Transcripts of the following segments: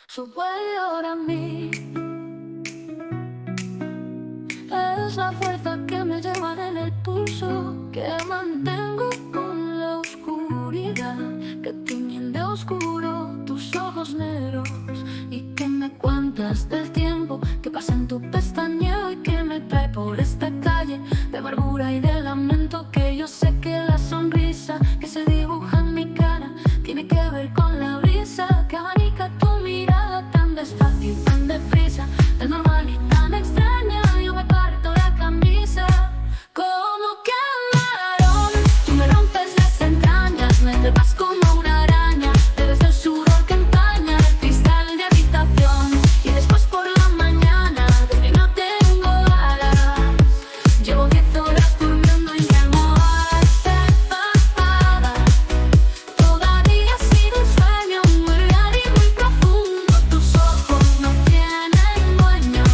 superior a mí. Es la fuerza que me lleva en el pulso, que mantengo con la oscuridad, que tiñen de oscuro tus ojos negros, y que me cuentas del tiempo que pasa en tu pestañeo y que me trae por esta calle de amargura y de lamento. Que yo sé que la sonrisa que se dibuja en mi cara tiene que ver con la brisa que abanica tu mirada tan despacio y tan deprisa, tan normal y tan extraña. Yo me parto la camisa como camarón. Tú me rompes las entrañas, me trepas como una araña. Eres el sudor que empaña el cristal de habitación. Y después por la mañana, desde que no tengo alas, llevo 10 horas durmiendo y mi almohada está empapada. Todavía sigue un sueño muy real y muy profundo. Tus ojos no tienen dueño,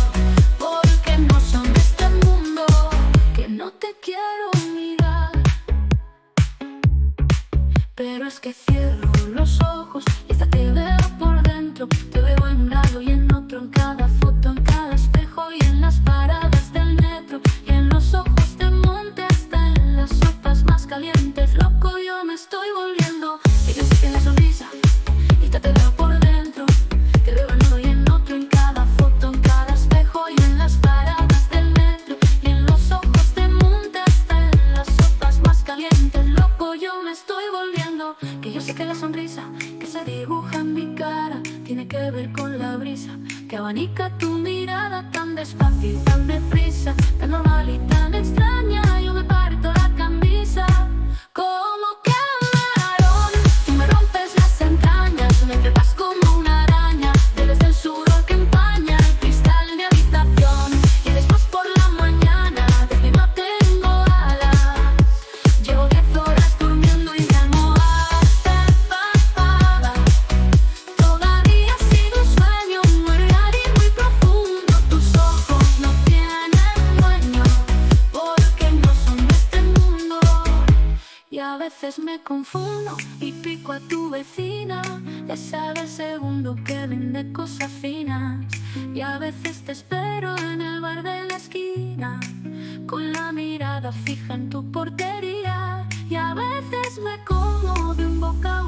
porque no son de este mundo, que no te quiero mirar. Pero es que cierro los ojos y hasta te veo por dentro. Te veo en un lado y en otro, en cada foto, en cada espejo y en las paradas del metro, y en los ojos de monte, hasta en las sopas más calientes. Loco, yo me estoy volviendo, y yo sé que la sonrisa y hasta te veo por dentro. Te veo en un lado y en otro, en cada foto, en cada espejo y en las paradas del metro, y en los ojos de monte, hasta en las sopas más calientes. Loco, yo me estoy volviendo, que yo sé que la sonrisa que se dibuja en mi cara tiene que ver con la brisa que abanica tu mirada tan despacio y tan deprisa, tan normal y tan extraña. Yo me parto la camisa como camarón. Tú me rompes las entrañas, me trepas como una araña. Eres el sudor que empaña el cristal de habitación. Y después por la mañana, desde que no tengo alas, llevo 10 horas durmiendo y mi almohada está empapada. Todavía sigue un sueño muy real y muy profundo. Tus ojos no tienen dueño, porque no son de este mundo. Y a veces me confundo y pico a tu vecina, esa del segundo que vende cosas finas. Y a veces te espero en el bar de la esquina, con la mirada fija en tu portería. Y a veces me como de un bocado